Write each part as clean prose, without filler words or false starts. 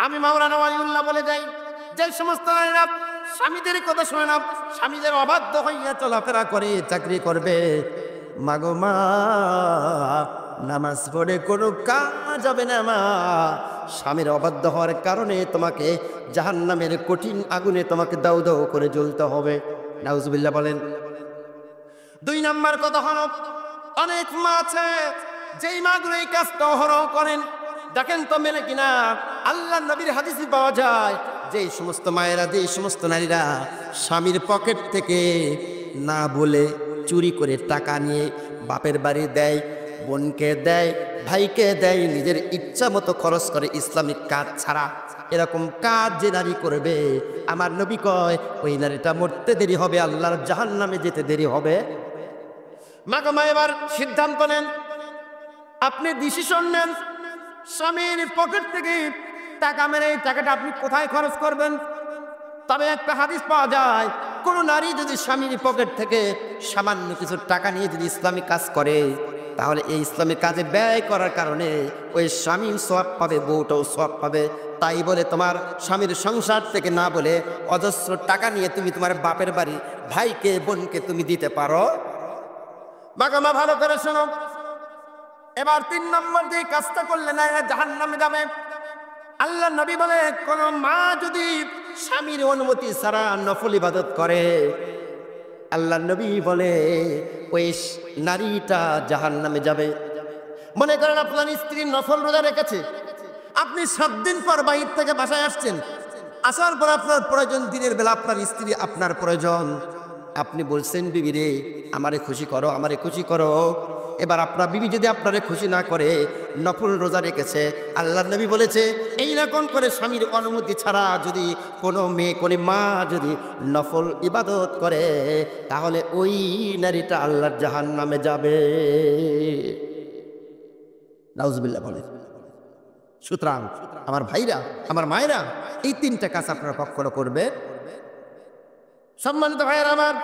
আমি মাওলানা ওয়ালিউল্লাহ বলে যাই, যে সমস্ত নারীরা স্বামীদের কথা শোনে না, স্বামীদের অবাধ্য হইয়া চলাফেরা করে, চাকরি করবে, মাগো মা, নামাজ পড়ে কোনো কাজ হবে না মা। স্বামীর অবাধ্য হওয়ার কারণে তোমাকে জাহান্নামের কঠিন আগুনে তোমাকে দাউ দাউ করে জ্বলতে হবে। নাউজুবিল্লাহ বলেন। 2 নম্বর কথা হলো, অনেক মা আছে যেই মাগুলো এই কাজটা অহরহ করেন, দেখেন তো মেলে কিনা। আল্লাহ নবীর হাদিসে পাওয়া যায়, যে সমস্ত মায়েরা, যে সমস্ত নারীরা স্বামীর পকেট থেকে না বলে চুরি করে টাকা নিয়ে বাপের বাড়ি দেয়, বোনকে দেয়, ভাইকে দেয়, নিজের ইচ্ছা মতো খরচ করে ইসলামিক কাজ ছাড়া, এরকম কাজ যে নারী করবে, আমার নবী কয় ওই নারীটা মরতে দেরি হবে, আল্লাহর জাহান্নামে যেতে দেরি হবে। মাগো মা, এবার সিদ্ধান্ত নেন, আপনি ডিসিশন নেন, স্বামীর পকেট থেকে টাকা মেরে এই টাকাটা আপনি কোথায় খরচ করবেন। তবে একটা হাদিস পাওয়া যায়, কোন নারী যদি স্বামীর পকেট থেকে সামান্য কিছু টাকা নিয়ে যদি ইসলামিক কাজ করে, তাহলে এই ইসলামিক কাজে ব্যয় করার কারণে ওই স্বামী সওয়াব পাবে, বউটাও সওয়াব পাবে। তাই বলে তোমার স্বামীর সংসার থেকে না বলে অজস্র টাকা নিয়ে তুমি তোমার বাপের বাড়ি, ভাইকে, বোনকে তুমি দিতে পারো? বাগামা ভালো করে শোনো, এবার 3 নম্বর যে কাজটা করলে না, এরা জাহান্নামে যাবে। আল্লাহ নবী বলে, কোন মা যদি স্বামীর অনুমতি ছাড়া নফল ইবাদত করে, আল্লাহ নবী বলে ওই নারীটা জাহান্নামে যাবে। মনে করেন আপনার স্ত্রী নফল রোজা রেখেছে, আপনি 7 দিন পর বাইর থেকে বাসায় আসছেন, আসার পর আপনার প্রয়োজন, দিনের বেলা আপনার স্ত্রী আপনার প্রয়োজন, আপনি বলছেন বিবি রে আমারে খুশি করো, আমারে খুশি করো। এবার আপনার বিবি যদি আপনারে খুশি না করে নফল রোজা রেখেছে, আল্লাহ নবী বলেছে এই রকম করে স্বামীর অনুমতি ছাড়া যদি কোনো মেয়ে, কোনো মা যদি নফল ইবাদত করে, তাহলে ওই নারীটা আল্লাহর জাহান্নামে যাবে। নাউজুবিল্লাহ বলে। সুতরাং আমার ভাইরা, আমার মায়েরা, এই 3টা কাজ আপনারা কখনো করবে। সম্মানিত ভাইয়েরা আমার,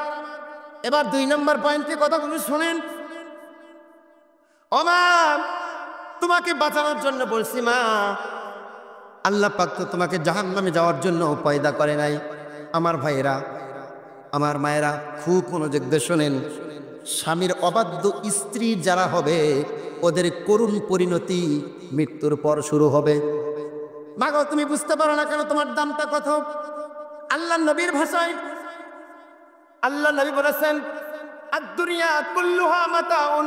এবার 2 নম্বর পয়েন্টে কথাগুলো শুনেন। ও মা, তোমাকে বাঁচানোর জন্য বলছি মা, আল্লাহ পাক তো তোমাকে জাহান্নামে যাওয়ার জন্য পয়দা করে নাই। আমার ভাইয়েরা, আমার মায়েরা, খুব মনোযোগ দিয়ে শোনেন। স্বামীর অবাধ্য স্ত্রী যারা হবে, ওদের করুণ পরিণতি মৃত্যুর পর শুরু হবে। মাগো, তুমি বুঝতে পারো না কেন তোমার দামটা কত? আল্লাহ নবীর ভাষায় আল্লাহ নবী বলেছেন, আদ-দুনিয়া কুল্লুহা মাতাউন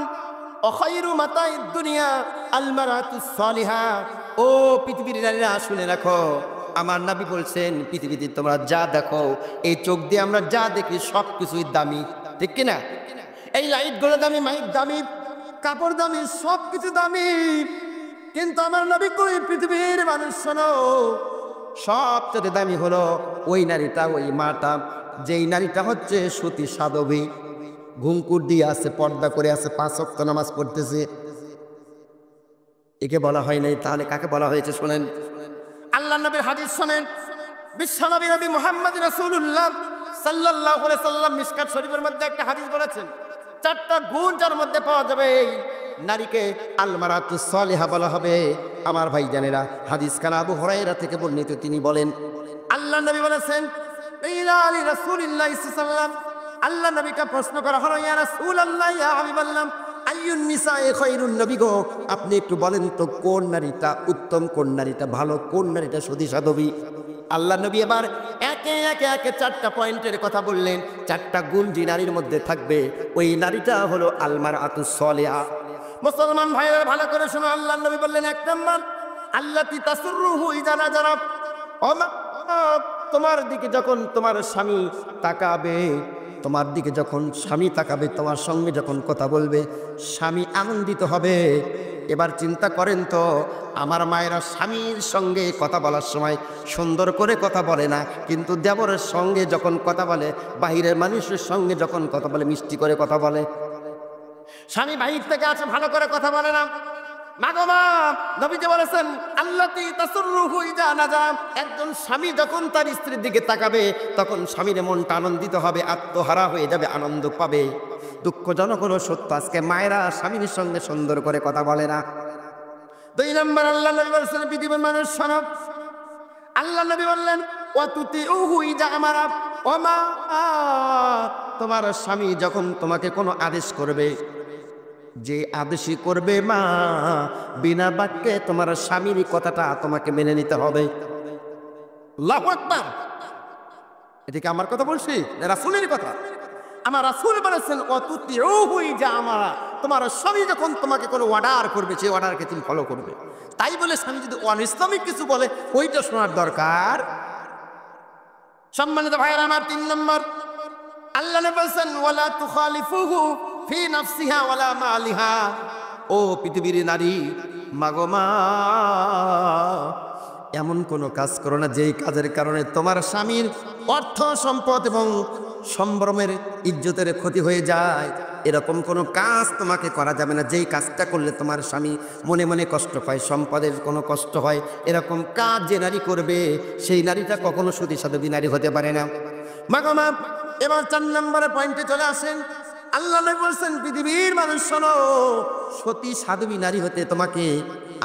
ওয়া খায়রু মাতাইদ দুনিয়া আল মারাতুস সালিহা। ও পৃথিবীর নারীরা, শুনে রাখো, আমার নবী বলছেন, পৃথিবীতে তোমরা যা দেখো, এই চোখ দিয়ে আমরা যা দেখি সব কিছুই দামি, ঠিক কিনা? এই লাইটগুলো দামি, মাইক দামি, কাপড় দামি, সব কিছু দামি, কিন্তু আমার নবী কই, পৃথিবীর মানুষ শোনো, সবচেয়ে দামি হলো ওই নারীটা, ওই মাটা, যেই নারীটা হচ্ছে সতী সাধবী, ঘুমকুর দিয়ে আছে, পর্দা করে আছে, 5 ওয়াক্ত নামাজ পড়তেছে। একে বলা হয় নাই, তাহলে কাকে বলা হয়েছে শোনেন। আল্লাহ নবীর হাদিস শোনেন। বিশ্বনবী নবী মুহাম্মদ রাসূলুল্লাহ সাল্লাল্লাহু আলাইহি সাল্লাম মিশকাত শরীফের মধ্যে একটা হাদিস বলেছেন, 4টা গুণ যার মধ্যে পাওয়া যাবে, এই নারীকে আল মারাতুস সালিহা বলা হবে। আমার ভাইজানেরা, হাদিস কানা আবু হুরায়রা থেকে বর্ণিত, তিনি বলেন, আল্লাহ নবী বলেছেন, ইলা আলী রাসূলুল্লাহ সাল্লাল্লাহু আলাইহি সাল্লাম, আল্লাহ নবীকে প্রশ্ন করা হলো, ইয়া রাসূলুল্লাহ, ইয়া হাবিবাল্লাহ, আইয়ুন নিসায়ে খায়রুন, নবী গো আপনি একটু বলেন তো কোন নারীটা উত্তম, কোন নারীটা ভালো, কোন নারীটা সতী সাধবী? আল্লাহ নবী এবার একে একে 4টা পয়েন্টের কথা বললেন। 4টা গুণ যে নারীর মধ্যে থাকবে, ওই নারীটা হলো আল মারাতুস সালিহা। মুসলমান ভাইরা ভালো করে শোনো, আল্লাহ নবী বললেন, 1 নম্বর, আল্লাতী তাসুররুহু ইযা নাযারা। ও মা, তোমার দিকে যখন তোমার স্বামী তাকাবে, তোমার দিকে যখন স্বামী তাকাবে, তোমার সঙ্গে যখন কথা বলবে, স্বামী আনন্দিত হবে। এবার চিন্তা করেন তো, আমার মায়েরা স্বামীর সঙ্গে কথা বলার সময় সুন্দর করে কথা বলে না, কিন্তু দেবরের সঙ্গে যখন কথা বলে, বাহিরের মানুষের সঙ্গে যখন কথা বলে, মিষ্টি করে কথা বলে। স্বামী বাহির থেকে আছে, ভালো করে কথা বলে না। মাগো মা, নবীজি বলেছেন, আল্লাতী তাসুররুহু ইযা নাজা। একজন স্বামী যখন তার স্ত্রীর দিকে তাকাবে, তখন স্বামীর মনটা আনন্দিত হবে, আত্মহারা হয়ে যাবে, আনন্দ পাবে। দুঃখজনক হলো সত্য, আজকে মায়েরা স্বামীর সঙ্গে সুন্দর করে কথা বলে না। 2 নম্বর, আল্লাহ নবী বলেছেন, পৃথিবীর মানুষ শোনো, আল্লাহ নবী বললেন ওয়াতুতিউহু ইযা আমারা ও মা, তোমার স্বামী যখন তোমাকে কোনো আদেশ করবে, যে আদেশই করবে মা, বিনা বাক্যে তোমার স্বামীর কথাটা তোমাকে মেনে নিতে হবে। আল্লাহু আকবার। এটা কি আমার কথা বলছি না রাসূলের কথা? আমার রাসূল বলেছেন ওয়াতুতিউহু ইযা আমারা, তোমার স্বামী যখন তোমাকে কোনো অর্ডার করবে সেই অর্ডারকে তুমি ফলো করবে। তাই বলে স্বামী যদি অনইসলামিক কিছু বলে ওইটা শোনার দরকার। সম্মানিত ভাইয়েরা আমার, 3 নম্বর আল্লাহ নবী বলেন ওয়ালা তুখালিফুহু ফি নাফসিহা ওয়ালা মালিহা। ও পৃথিবীর নারী, মাগো মা, এমন কোনো কাজ করো না যেই কাজের কারণে তোমার স্বামীর অর্থ সম্পদ এবং সম্ভ্রমের ইজ্জতের ক্ষতি হয়ে যায়। এরকম কোনো কাজ তোমাকে করা যাবে না যেই কাজটা করলে তোমার স্বামী মনে মনে কষ্ট পায়, সম্পদের কোনো কষ্ট হয়। এরকম কাজ যে নারী করবে সেই নারীটা কখনো সতী সাধবী নারী হতে পারে না। মাগো মা, এবার 4 নম্বরের পয়েন্টে চলে আসেন। আল্লাহ নবী বলছেন পৃথিবীর মানুষ শোনো, সতী সাধবী নারী হতে তোমাকে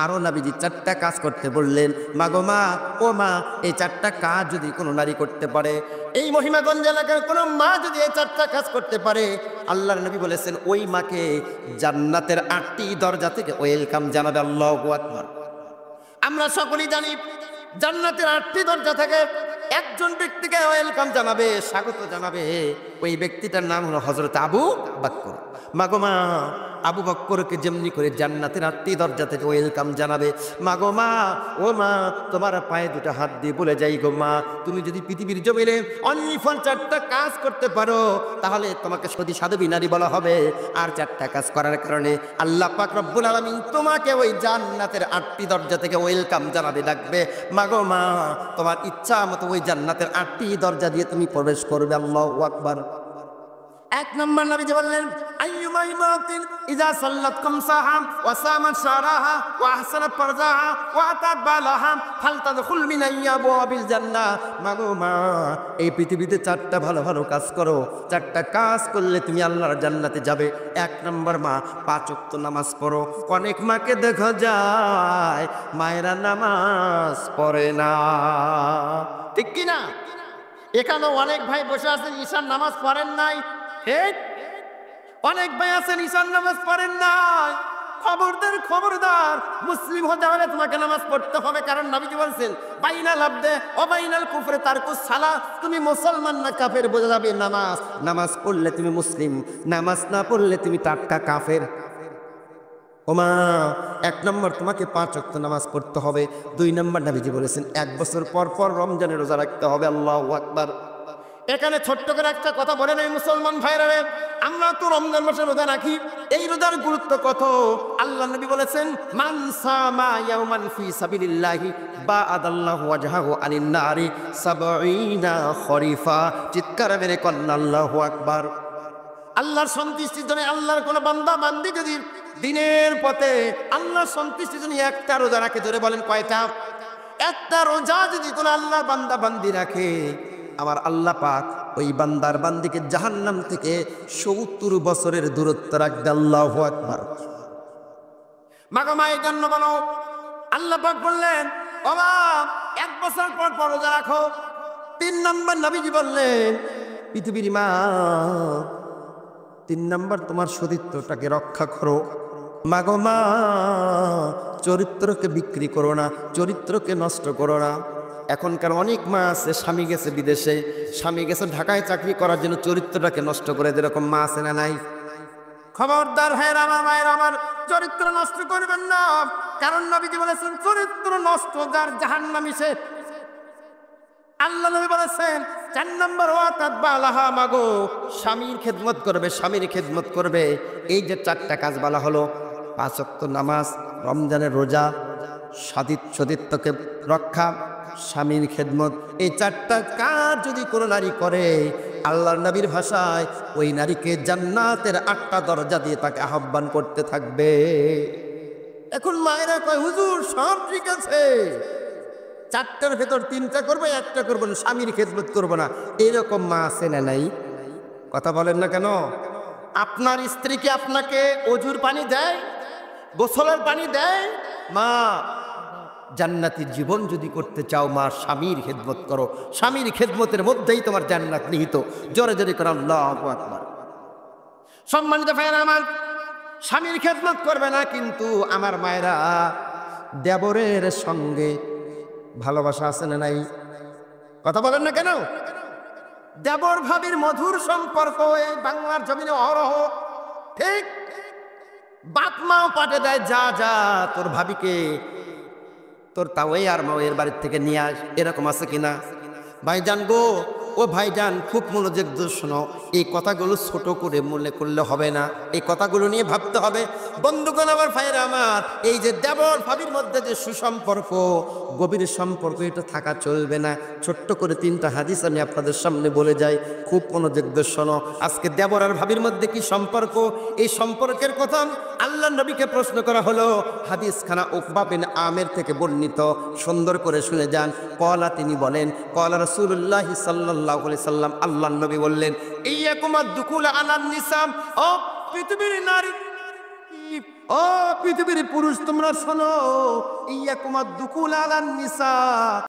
আরো নবীজি 4টা কাজ করতে বললেন। মাগো মা, ও মা, এই 4টা কাজ যদি কোনো নারী করতে পারে, এই মহিমাগঞ্জ এলাকার কোনো মা যদি এই 4টা কাজ করতে পারে, আল্লাহর নবী বলেছেন ওই মাকে জান্নাতের 8টি দরজা থেকে ওয়েলকাম জানাবে। আল্লাহু আকবার। আমরা সকলেই জানি জান্নাতের 8টি দরজা থেকে একজন ব্যক্তিকে ওয়েলকাম জানাবে, স্বাগত জানাবে। ওই ব্যক্তিটার নাম হলো হযরত আবু বকর। মাগো মা, আবু বকরকে যেমনি করে জান্নাতের 8টি দরজা থেকে ওয়েলকাম জানাবে, মাগো মা, ও মা, তোমার পায়ে 2টা হাত দিয়ে বলে যাই গো মা, তুমি যদি পৃথিবীর জমিনে অনলি 4টা কাজ করতে পারো তাহলে তোমাকে সতী সাধবী নারী বলা হবে। আর 4টা কাজ করার কারণে আল্লাহ পাক রব্বুল আলামিন তোমাকে ওই জান্নাতের 8টি দরজা থেকে ওয়েলকাম জানাবে, ডাকবে। মাগো মা, তোমার ইচ্ছা মতো ওই জান্নাতের 8টি দরজা দিয়ে তুমি প্রবেশ করবে। আল্লাহু আকবার। 1 নম্বর নবী বললেন আইয়ুমা ইমাতিন ইযা সাল্লাত খামসাহা ওয়া সামাত শাহরাহা ওয়া আহসানাত ফারজাহা ওয়া আতাত বালাহা ফালতাদখুল মিন আবওয়াবিল জান্নাহ। মাগো মা, এই পৃথিবীতে 4টা ভালো ভালো কাজ করো, 4টা কাজ করলে তুমি আল্লাহর জান্নাতে যাবে। 1 নম্বর মা, 5 ওয়াক্ত নামাজ পড়ো। অনেক মাকে দেখা যায় মায়েরা নামাজ পড়ে না, ঠিক কি না? এখানে অনেক ভাই বসে আছেন ঈশার নামাজ পড়েন নাই, ঠিক? অনেক ভাই আছেন ঈশার নামাজ পড়েন নাই। খবরদার, খবরদার, মুসলিম হতে হলে তোমাকে নামাজ পড়তে হবে। কারণ নবীজি বলছেন বাইনাল আবদে ও বাইনাল কুফরে তারকুস সালাহ। তুমি মুসলমান না কাফের বোঝা যাবে নামাজ। নামাজ পড়লে তুমি মুসলিম, নামাজ না পড়লে তুমি টাটকা কাফের। ওমা, 1 নম্বর তোমাকে 5 ওয়াক্ত নামাজ পড়তে হবে। 2 নম্বর নবীজি বলেছেন 1 বছর পর পর রমজানের রোজা রাখতে হবে। আল্লাহু আকবার। এখানে ছোট্ট করে একটা কথা বলে নাই মুসলমান ভাইরা রে, আমরা তো রমজান মাসে রোজা রাখি, এই রোজার গুরুত্ব কত। আল্লাহ নবী বলেছেন মান সামা ইয়াওমান ফি সাবিলিল্লাহি বাআদাল্লাহু ওয়াজহাহু আনিন নারি 70 খরিফা। চিৎকার মেরে কন্না আল্লাহু আকবার। আল্লাহর সন্তুষ্টির জন্য আল্লাহর কোন বান্দা বান্দি যদি দিনের পথে আল্লাহর সন্তুষ্টির জন্য 1টা রোজা রাখে, ধরে বলেন কয়টা? 1টা রোজা যদি কোন আল্লাহর বান্দা বান্দি রাখে, আমার আল্লাহ পাক ওই বান্দার বান্দিকে জাহান্নাম থেকে 70 বছরের দূরত্ব রাখবে। আল্লাহু আকবার। মাগো মা, এই জন্য বলো, আল্লাহ পাক বললেন বাবা 1 বছর পর পর রোজা রাখো। 3 নম্বর নবীজি বললেন পৃথিবীর মা, 3 নম্বর তোমার সতীত্বটাকে রক্ষা করো। মাগো মা, চরিত্রকে বিক্রি করো না, চরিত্রকে নষ্ট করো না। এখনকার অনেক মা আছে, স্বামী গেছে বিদেশে, স্বামী গেছে ঢাকায় চাকরি করার জন্য, চরিত্রটাকে নষ্ট করে, যেরকম মা আছে না নাই? খবরদার হ্যাঁ আমার মায়ের, আমার চরিত্র নষ্ট করবেন না। কারণ নবীজি বলেছেন চরিত্র নষ্ট যার জাহান্নামী সে। আল্লাহ নবী বলেছেন 4 নম্বর ওয়াতাত বালাহা, মাগো স্বামীর খেদমত করবে, স্বামীর খেদমত করবে। এই যে 4টা কাজ বলা হলো, 5 ওয়াক্ত নামাজ, রমজানের রোজা, সতীত্বকে রক্ষা, স্বামীর খেদমত, এই 4টা কাজ যদি কোনো নারী করে, আল্লাহর নবীর ভাষায় ওই নারীকে জান্নাতের 8টা দরজা দিয়ে তাকে আহ্বান করতে থাকবে। এখন মায়েরা কয় হুজুর সব ঠিক আছে, 4টার ভেতর 3টা করবো, 1টা করবো না, স্বামীর খেদমত করবো না। এরকম মা আছে না নাই? কথা বলেন না কেন? আপনার স্ত্রী কি আপনাকে অজুর পানি দেয়, গোসলের পানি দেয়? মা জান্নাতি জীবন যদি করতে চাও মা স্বামীর খেদমত করো, স্বামীর খেদমতের মধ্যেই তোমার জান্নাত নিহিত। জোরে জোরে করো আল্লাহু আকবার। সম্মানিত ভাইয়েরা আমার, স্বামীর খেদমত করবে না, কিন্তু আমার মায়েরা দেবরের সঙ্গে ভালোবাসা আছে না নাই? কথা বলেন না কেন? দেবর ভাবির মধুর সম্পর্ক এই বাংলার জমিনে অহরহ। ঠিক, বাপ মাও পাঠে দেয়, যা যা তোর ভাবিকে তোর তাওই আর মাওয়ের বাড়ির থেকে নিয়ে আস। এরকম আছে কিনা? ভাইজান গো, ও ভাইজান খুব মনোযোগ দিয়ে শোনো, এই কথাগুলো ছোট করে মনে করলে হবে না, এই কথাগুলো নিয়ে ভাবতে হবে। বন্ধুগণ আমার, ভাইয়েরা আমার, এই যে দেবর ভাবির মধ্যে যে সুসম্পর্ক, গভীর সম্পর্ক, এটা থাকা চলবে না। ছোট্ট করে 3টা হাদিস আমি আপনাদের সামনে বলে যাই, খুব মনোযোগ দিয়ে শোনো। আজকে দেবর আর ভাবির মধ্যে কি সম্পর্ক, এই সম্পর্কের কথা আল্লাহ নবীকে প্রশ্ন করা হলো। হাদিস খানা উকবা বিন আমের থেকে বর্ণিত, সুন্দর করে শুনে যান। কলা, তিনি বলেন, কলা রাসূলুল্লাহ সাল্লাল্লাহু আলাইহি সাল্লাম, আল্লাহ নবী বললেন, ইয়াকুমাদ দুকুল আলান নিসাম, ও পৃথিবীর নারী, ও পৃথিবীর পুরুষ তোমরা শোনো, ইয়াকুমাদ দুকুল আলান নিসা,